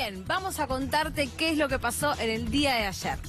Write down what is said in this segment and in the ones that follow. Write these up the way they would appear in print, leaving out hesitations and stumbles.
Bien, vamos a contarte qué es lo que pasó en el día de ayer.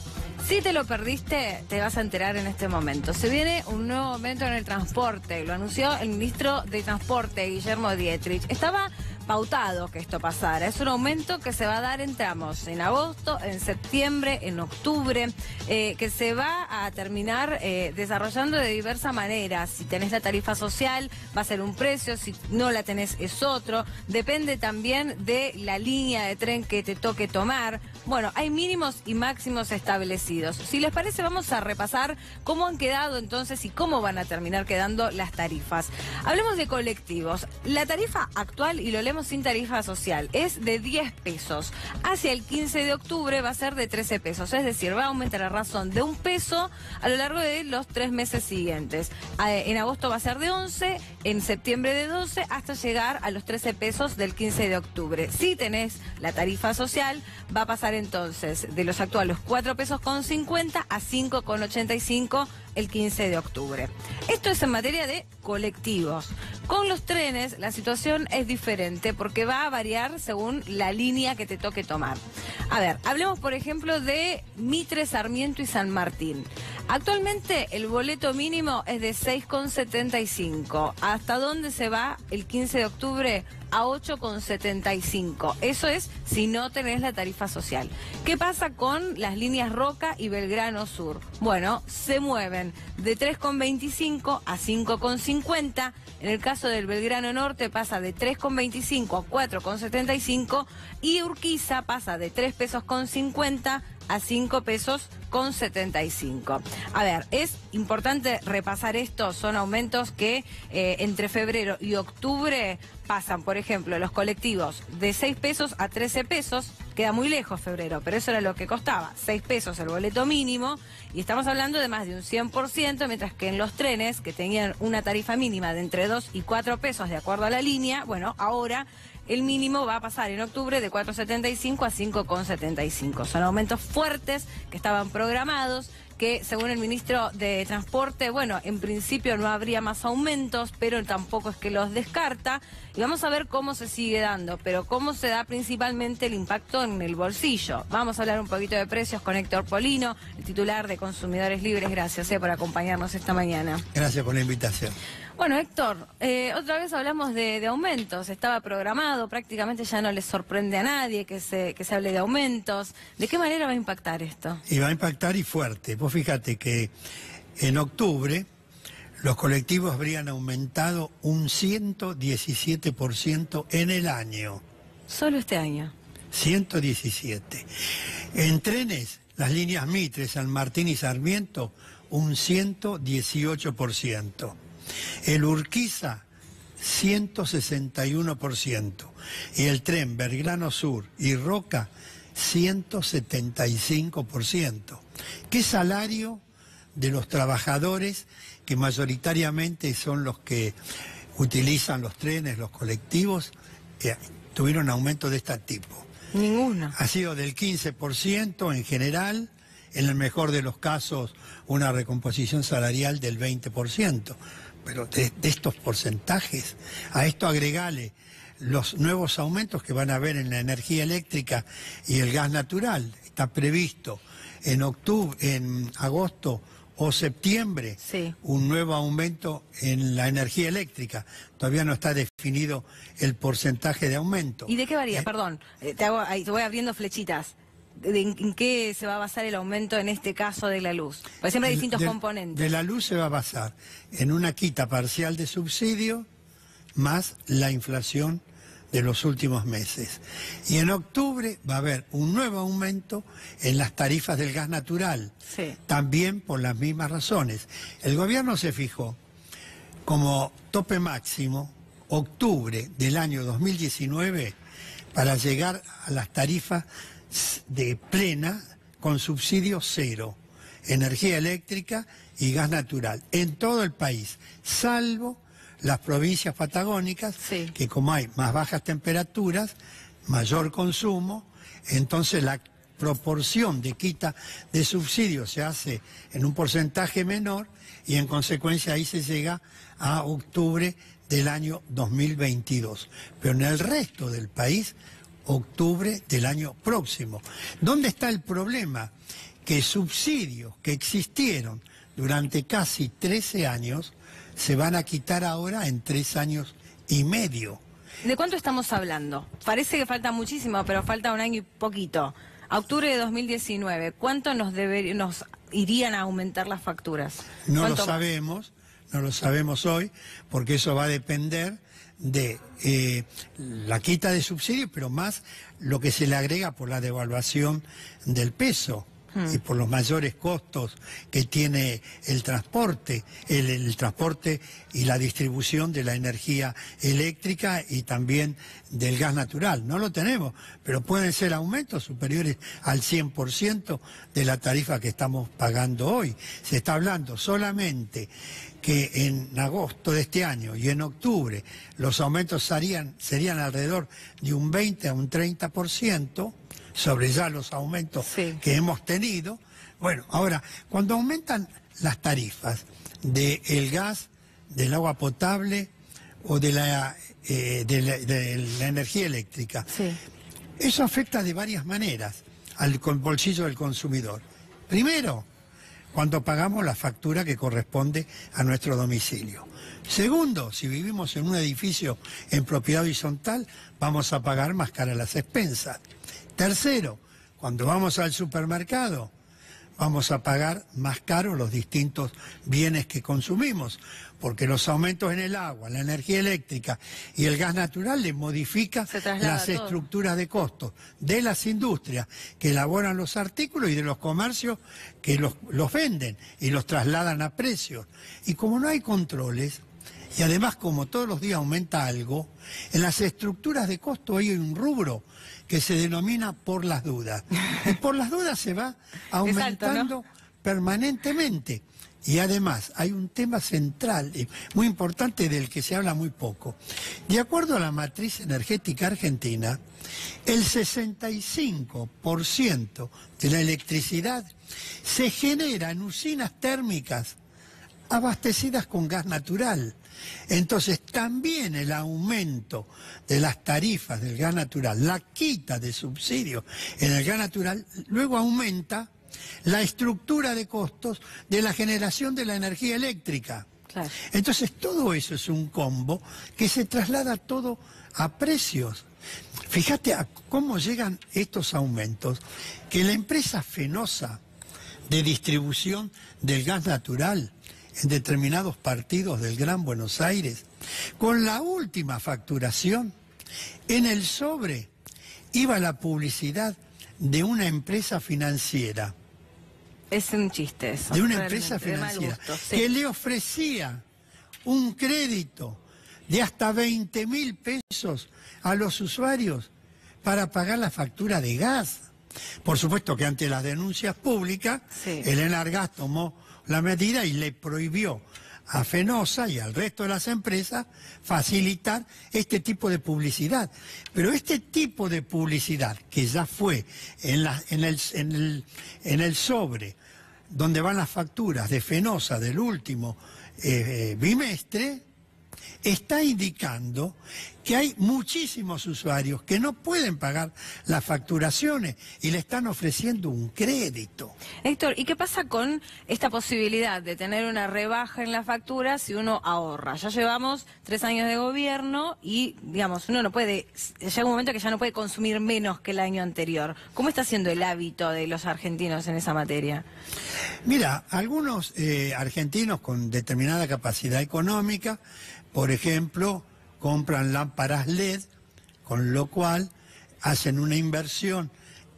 Si te lo perdiste, te vas a enterar en este momento. Se viene un nuevo aumento en el transporte, lo anunció el ministro de Transporte, Guillermo Dietrich. Estaba pautado que esto pasara. Es un aumento que se va a dar en tramos, en agosto, en septiembre, en octubre, que se va a terminar desarrollando de diversa manera. Si tenés la tarifa social, va a ser un precio, si no la tenés es otro. Depende también de la línea de tren que te toque tomar. Bueno, hay mínimos y máximos establecidos. Si les parece, vamos a repasar cómo han quedado entonces y cómo van a terminar quedando las tarifas. Hablemos de colectivos. La tarifa actual, y lo leemos sin tarifa social, es de 10 pesos. Hacia el 15 de octubre va a ser de 13 pesos. Es decir, va a aumentar a razón de 1 peso a lo largo de los 3 meses siguientes. En agosto va a ser de 11, en septiembre de 12, hasta llegar a los 13 pesos del 15 de octubre. Si tenés la tarifa social, va a pasar entonces de los actuales 4 pesos con 50 a 5,85 el 15 de octubre. Esto es en materia de colectivos. Con los trenes la situación es diferente porque va a variar según la línea que te toque tomar. A ver, hablemos por ejemplo de Mitre, Sarmiento y San Martín. Actualmente el boleto mínimo es de 6,75. ¿Hasta dónde se va el 15 de octubre? A 8,75. Eso es si no tenés la tarifa social. ¿Qué pasa con las líneas Roca y Belgrano Sur? Bueno, se mueven de 3,25 a 5,50. En el caso del Belgrano Norte pasa de 3,25 a 4,75 y Urquiza pasa de 3 pesos con 50 a 5 pesos con 75. A ver, es importante repasar esto, son aumentos que entre febrero y octubre pasan, por ejemplo, los colectivos de 6 pesos a 13 pesos, queda muy lejos febrero, pero eso era lo que costaba, 6 pesos el boleto mínimo, y estamos hablando de más de un 100%, mientras que en los trenes, que tenían una tarifa mínima de entre 2 y 4 pesos de acuerdo a la línea, bueno, ahora el mínimo va a pasar en octubre de 4,75 a 5,75. Son aumentos fuertes que estaban programados, que según el ministro de Transporte, bueno, en principio no habría más aumentos, pero tampoco es que los descarta. Y vamos a ver cómo se sigue dando, pero cómo se da principalmente el impacto en el bolsillo. Vamos a hablar un poquito de precios con Héctor Polino, el titular de Consumidores Libres. Gracias por acompañarnos esta mañana. Gracias por la invitación. Bueno, Héctor, otra vez hablamos de aumentos. Estaba programado, prácticamente ya no les sorprende a nadie que se hable de aumentos. ¿De qué manera va a impactar esto? Y va a impactar y fuerte. Vos fíjate que en octubre los colectivos habrían aumentado un 117% en el año. Solo este año. 117. En trenes, las líneas Mitre, San Martín y Sarmiento, un 118%. El Urquiza, 161%. Y el tren Belgrano Sur y Roca, 175%. ¿Qué salario de los trabajadores, que mayoritariamente son los que utilizan los trenes, los colectivos, tuvieron aumento de este tipo? Ninguno. Ha sido del 15% en general, en el mejor de los casos una recomposición salarial del 20%. Pero de estos porcentajes, a esto agregale los nuevos aumentos que van a haber en la energía eléctrica y el gas natural. Está previsto en octubre, en agosto o septiembre, sí, un nuevo aumento en la energía eléctrica. Todavía no está definido el porcentaje de aumento. ¿Y de qué varía? Perdón, te voy abriendo flechitas. ¿En qué se va a basar el aumento en este caso de la luz? Porque siempre hay distintos componentes. De la luz se va a basar en una quita parcial de subsidio más la inflación de los últimos meses. Y en octubre va a haber un nuevo aumento en las tarifas del gas natural, sí, también por las mismas razones. El gobierno se fijó como tope máximo octubre del año 2019 para llegar a las tarifas de plena con subsidio cero, energía eléctrica y gas natural, en todo el país, salvo las provincias patagónicas, sí, que como hay más bajas temperaturas, mayor consumo, entonces la proporción de quita de subsidio se hace en un porcentaje menor y en consecuencia ahí se llega a octubre del año 2022. Pero en el resto del país octubre del año próximo. ¿Dónde está el problema? Que subsidios que existieron durante casi 13 años se van a quitar ahora en 3 años y medio. ¿De cuánto estamos hablando? Parece que falta muchísimo, pero falta un año y poquito. A octubre de 2019, ¿cuánto nos irían a aumentar las facturas? No lo sabemos, no lo sabemos hoy, porque eso va a depender de la quita de subsidios, pero más lo que se le agrega por la devaluación del peso. Y por los mayores costos que tiene el transporte y la distribución de la energía eléctrica y también del gas natural. No lo tenemos, pero pueden ser aumentos superiores al 100% de la tarifa que estamos pagando hoy. Se está hablando solamente que en agosto de este año y en octubre los aumentos serían alrededor de un 20 a un 30%, sobre ya los aumentos que hemos tenido. Bueno, ahora, cuando aumentan las tarifas del gas, del agua potable o de la energía eléctrica, eso afecta de varias maneras al bolsillo del consumidor. Primero, cuando pagamos la factura que corresponde a nuestro domicilio. Segundo, si vivimos en un edificio en propiedad horizontal, vamos a pagar más caras las expensas. Tercero, cuando vamos al supermercado, vamos a pagar más caro los distintos bienes que consumimos, porque los aumentos en el agua, la energía eléctrica y el gas natural le modifican las estructuras de costos de las industrias que elaboran los artículos y de los comercios que los venden y los trasladan a precios. Y como no hay controles, y además como todos los días aumenta algo, en las estructuras de costo hay un rubro que se denomina por las dudas. Y por las dudas se va aumentando permanentemente. Y además hay un tema central y muy importante del que se habla muy poco. De acuerdo a la matriz energética argentina, el 65% de la electricidad se genera en usinas térmicas abastecidas con gas natural. Entonces también el aumento de las tarifas del gas natural, la quita de subsidios en el gas natural, luego aumenta la estructura de costos de la generación de la energía eléctrica. Claro. Entonces todo eso es un combo que se traslada todo a precios. Fíjate a cómo llegan estos aumentos, que la empresa Fenosa de distribución del gas natural en determinados partidos del Gran Buenos Aires, con la última facturación, en el sobre iba la publicidad de una empresa financiera. Es un chiste eso. De una empresa financiera que le ofrecía un crédito de hasta 20.000 pesos a los usuarios para pagar la factura de gas. Por supuesto que ante las denuncias públicas, el Enargas tomó la medida y le prohibió a Fenosa y al resto de las empresas facilitar este tipo de publicidad. Pero este tipo de publicidad, que ya fue en el sobre donde van las facturas de Fenosa del último bimestre, está indicando que hay muchísimos usuarios que no pueden pagar las facturaciones y le están ofreciendo un crédito. Héctor, ¿y qué pasa con esta posibilidad de tener una rebaja en la factura si uno ahorra? Ya llevamos 3 años de gobierno y, digamos, uno no puede, llega un momento que ya no puede consumir menos que el año anterior. ¿Cómo está siendo el hábito de los argentinos en esa materia? Mira, algunos argentinos con determinada capacidad económica, por ejemplo, compran lámparas LED, con lo cual hacen una inversión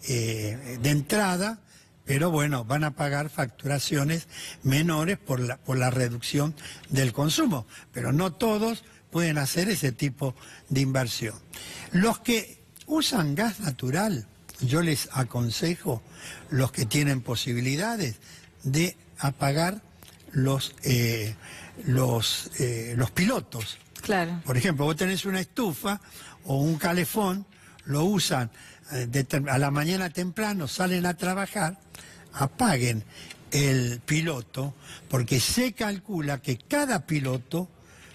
de entrada, pero bueno, van a pagar facturaciones menores por la reducción del consumo. Pero no todos pueden hacer ese tipo de inversión. Los que usan gas natural, yo les aconsejo, los que tienen posibilidades, de apagar los pilotos. Claro. Por ejemplo, vos tenés una estufa o un calefón, lo usan a la mañana temprano, salen a trabajar, apaguen el piloto, porque se calcula que cada piloto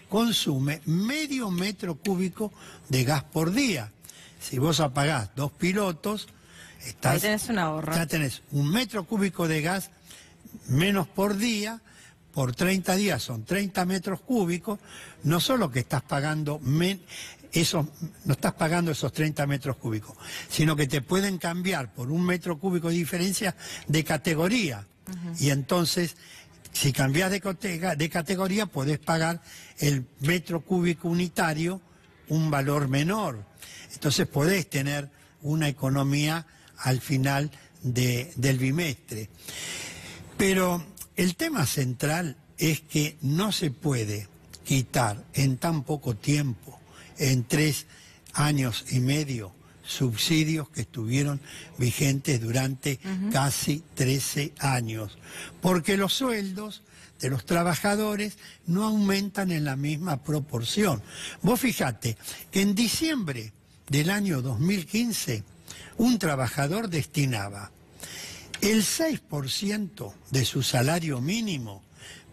consume medio metro cúbico de gas por día. si vos apagás 2 pilotos, ahí tenés un ahorro. Ya tenés 1 metro cúbico de gas menos por día, por 30 días son 30 metros cúbicos, no solo que estás pagando no estás pagando esos 30 metros cúbicos, sino que te pueden cambiar por 1 metro cúbico de diferencia de categoría. Y entonces, si cambias de categoría, podés pagar el metro cúbico unitario un valor menor. Entonces podés tener una economía al final del bimestre. Pero el tema central es que no se puede quitar en tan poco tiempo, en 3 años y medio, subsidios que estuvieron vigentes durante casi 13 años, porque los sueldos de los trabajadores no aumentan en la misma proporción. Vos fijate que en diciembre del año 2015 un trabajador destinaba el 6% de su salario mínimo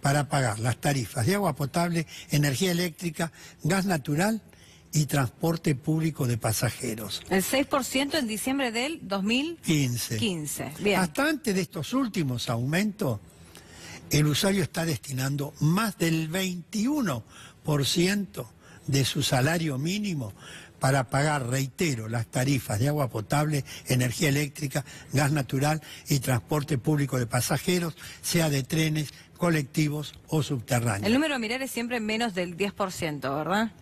para pagar las tarifas de agua potable, energía eléctrica, gas natural y transporte público de pasajeros. El 6% en diciembre del 2015. Bien. Hasta antes de estos últimos aumentos, el usuario está destinando más del 21% de su salario mínimo para pagar, reitero, las tarifas de agua potable, energía eléctrica, gas natural y transporte público de pasajeros, sea de trenes, colectivos o subterráneos. El número a mirar es siempre menos del 10%, ¿verdad?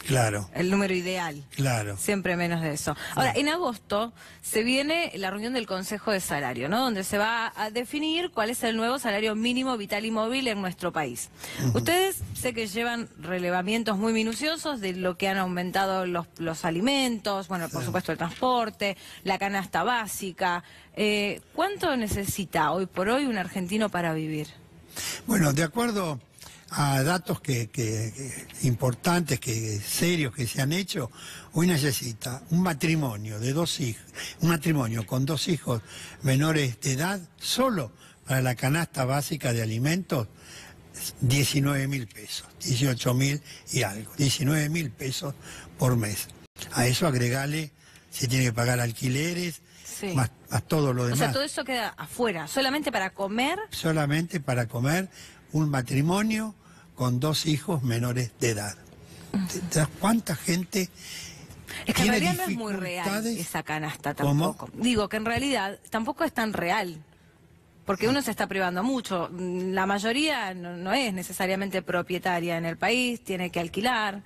Claro. El número ideal. Claro. Siempre menos de eso. Ahora, en agosto se viene la reunión del Consejo de Salario, ¿no? Donde se va a definir cuál es el nuevo salario mínimo vital y móvil en nuestro país. Ustedes sé que llevan relevamientos muy minuciosos de lo que han aumentado los alimentos, bueno, por supuesto el transporte, la canasta básica. ¿Cuánto necesita hoy por hoy un argentino para vivir? Bueno, de acuerdo a datos importantes, serios que se han hecho, hoy necesita un matrimonio de 2 hijos, un matrimonio con 2 hijos menores de edad, solo para la canasta básica de alimentos, 19.000 pesos, 18.000 y algo, 19.000 pesos por mes. A eso agregale, si tiene que pagar alquileres, más todo lo demás. O sea, todo eso queda afuera, solamente para comer. Solamente para comer, un matrimonio con 2 hijos menores de edad. ¿Te das cuánta gente? Es que en realidad no es muy real esa canasta tampoco. ¿Cómo? Digo que en realidad tampoco es tan real, porque uno se está privando mucho. La mayoría no es necesariamente propietaria en el país, tiene que alquilar,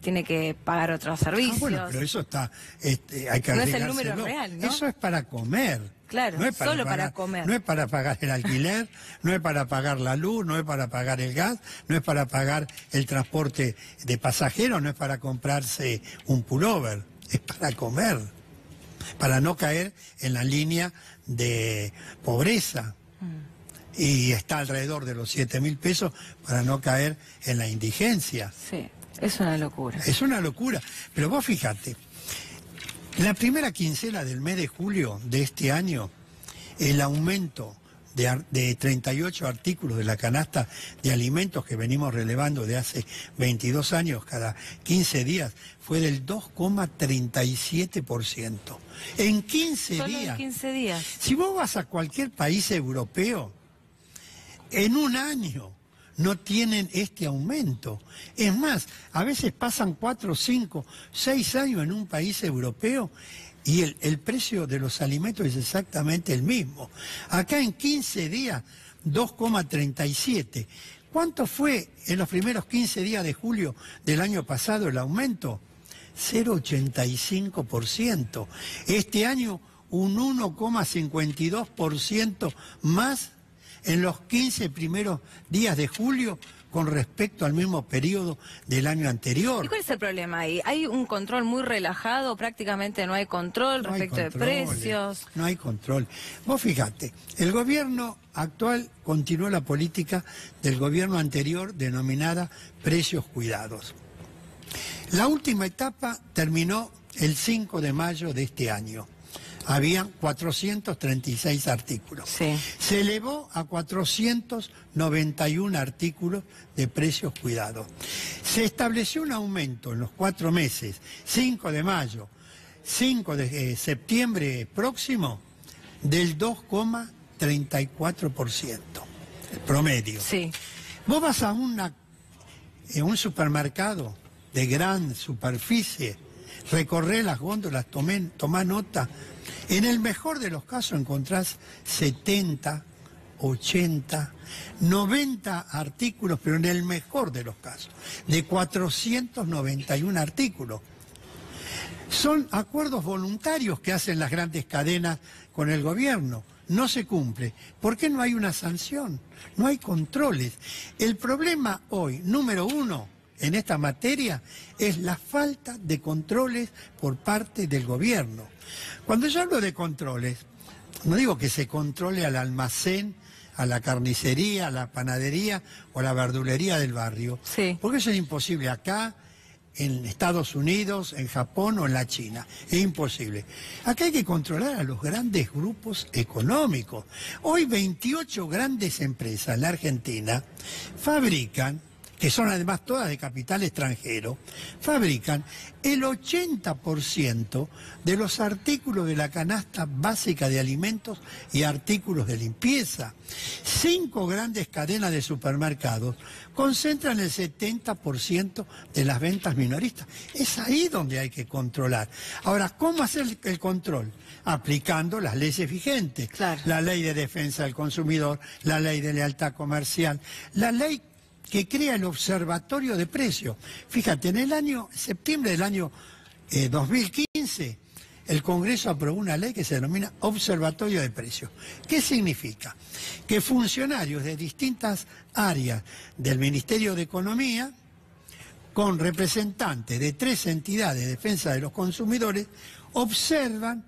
tiene que pagar otros servicios. Bueno, pero eso está, hay que no es el número real, ¿no? Eso es para comer. Claro, no es solo para comer. No es para pagar el alquiler, no es para pagar la luz, no es para pagar el gas, no es para pagar el transporte de pasajeros, no es para comprarse un pullover, es para comer, para no caer en la línea de pobreza. Y está alrededor de los 7.000 pesos para no caer en la indigencia. Sí, es una locura. Es una locura, pero vos fíjate. La primera quincena del mes de julio de este año, el aumento de 38 artículos de la canasta de alimentos que venimos relevando de hace 22 años, cada 15 días, fue del 2,37%. En 15 Solo días. en 15 días. Si vos vas a cualquier país europeo, en un año no tienen este aumento. Es más, a veces pasan 4, 5, 6 años en un país europeo y el precio de los alimentos es exactamente el mismo. Acá en 15 días, 2,37. ¿Cuánto fue en los primeros 15 días de julio del año pasado el aumento? 0,85%. Este año, un 1,52% más en los 15 primeros días de julio con respecto al mismo periodo del año anterior. ¿Y cuál es el problema ahí? ¿Hay un control muy relajado? ¿Prácticamente no hay control respecto de precios? No hay control. Vos fíjate, el gobierno actual continuó la política del gobierno anterior denominada precios cuidados. La última etapa terminó el 5 de mayo de este año. Habían 436 artículos. Sí. Se elevó a 491 artículos de precios cuidados. Se estableció un aumento en los 4 meses, 5 de mayo, 5 de septiembre próximo del 2,34%, el promedio. Sí. Vos vas a un supermercado de gran superficie, recorrés las góndolas, tomá nota. En el mejor de los casos encontrás 70, 80, 90 artículos, pero en el mejor de los casos, de 491 artículos. Son acuerdos voluntarios que hacen las grandes cadenas con el gobierno. No se cumple. ¿Por qué no hay una sanción? No hay controles. El problema hoy, número uno, en esta materia, es la falta de controles por parte del gobierno. Cuando yo hablo de controles, no digo que se controle al almacén, a la carnicería, a la panadería o a la verdulería del barrio. Sí. Porque eso es imposible acá, en Estados Unidos, en Japón o en la China. Es imposible. Acá hay que controlar a los grandes grupos económicos. Hoy 28 grandes empresas en la Argentina fabrican, que son además todas de capital extranjero, fabrican el 80% de los artículos de la canasta básica de alimentos y artículos de limpieza. 5 grandes cadenas de supermercados concentran el 70% de las ventas minoristas. Es ahí donde hay que controlar. Ahora, ¿cómo hacer el control? Aplicando las leyes vigentes. Claro. La ley de defensa del consumidor, la ley de lealtad comercial, la ley que crea el observatorio de precios. Fíjate, en el septiembre del año 2015, el Congreso aprobó una ley que se denomina Observatorio de Precios. ¿Qué significa? Que funcionarios de distintas áreas del Ministerio de Economía, con representantes de 3 entidades de defensa de los consumidores, observan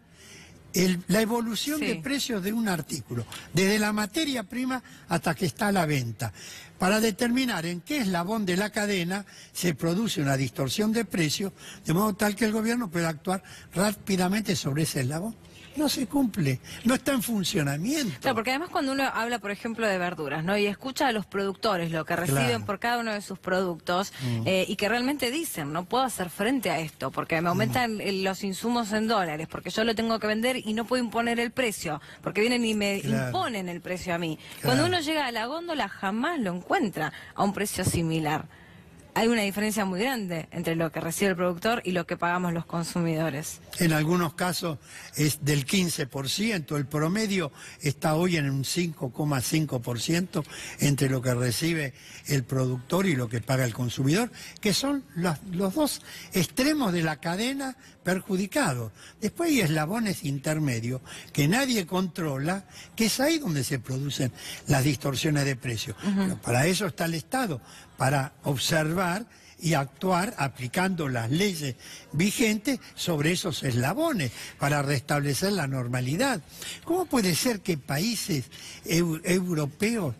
la evolución de precios de un artículo, desde la materia prima hasta que está a la venta, para determinar en qué eslabón de la cadena se produce una distorsión de precios, de modo tal que el gobierno pueda actuar rápidamente sobre ese eslabón. No se cumple, no está en funcionamiento. Claro, porque además cuando uno habla, por ejemplo, de verduras, ¿no? Y escucha a los productores lo que reciben por cada uno de sus productos y que realmente dicen, no puedo hacer frente a esto porque me aumentan los insumos en dólares, porque yo lo tengo que vender y no puedo imponer el precio, porque vienen y me imponen el precio a mí. Cuando uno llega a la góndola jamás lo encuentra a un precio similar. Hay una diferencia muy grande entre lo que recibe el productor y lo que pagamos los consumidores. En algunos casos es del 15%, el promedio está hoy en un 5,5% entre lo que recibe el productor y lo que paga el consumidor, que son los dos extremos de la cadena perjudicados. Después hay eslabones intermedios que nadie controla, que es ahí donde se producen las distorsiones de precios. Pero para eso está el Estado, para observar y actuar aplicando las leyes vigentes sobre esos eslabones para restablecer la normalidad. ¿Cómo puede ser que países europeos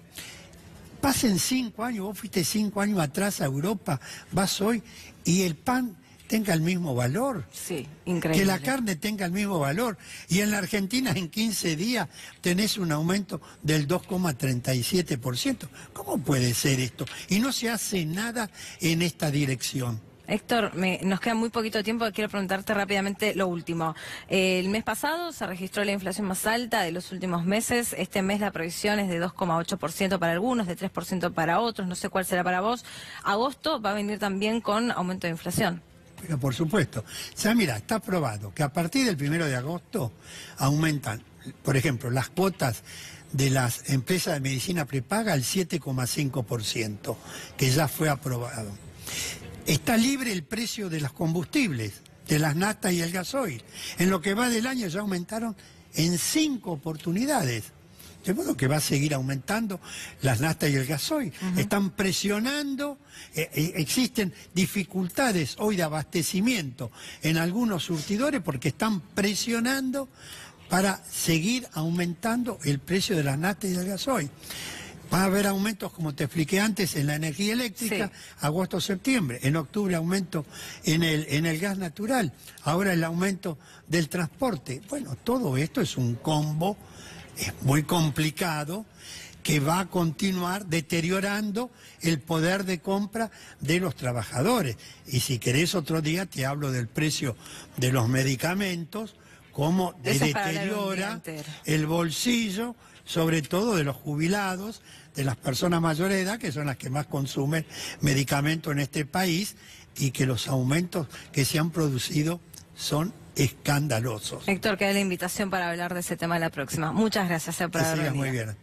pasen 5 años, vos fuiste 5 años atrás a Europa, vas hoy y el pan tenga el mismo valor? Sí, increíble. Que la carne tenga el mismo valor. Y en la Argentina en 15 días tenés un aumento del 2,37%. ¿Cómo puede ser esto? Y no se hace nada en esta dirección. Héctor, nos queda muy poquito tiempo, quiero preguntarte rápidamente lo último. El mes pasado se registró la inflación más alta de los últimos meses. Este mes la previsión es de 2,8% para algunos, de 3% para otros, no sé cuál será para vos. Agosto va a venir también con aumento de inflación. Pero por supuesto. O sea, mira, está probado que a partir del 1 de agosto aumentan, por ejemplo, las cuotas de las empresas de medicina prepaga al 7,5%, que ya fue aprobado. Está libre el precio de los combustibles, de las naftas y el gasoil. En lo que va del año ya aumentaron en 5 oportunidades. De modo que va a seguir aumentando las naftas y el gasoil. Están presionando, existen dificultades hoy de abastecimiento en algunos surtidores porque están presionando para seguir aumentando el precio de las naftas y del gasoil. Va a haber aumentos, como te expliqué antes, en la energía eléctrica, agosto-septiembre. En octubre aumento en el gas natural. Ahora el aumento del transporte. Bueno, todo esto es un combo, es muy complicado, que va a continuar deteriorando el poder de compra de los trabajadores. Y si querés otro día te hablo del precio de los medicamentos, cómo deteriora el bolsillo, sobre todo de los jubilados, de las personas mayores de edad, que son las que más consumen medicamentos en este país, y que los aumentos que se han producido son escandalosos. Héctor, queda la invitación para hablar de ese tema la próxima. Muchas gracias por haber venido. Muy bien.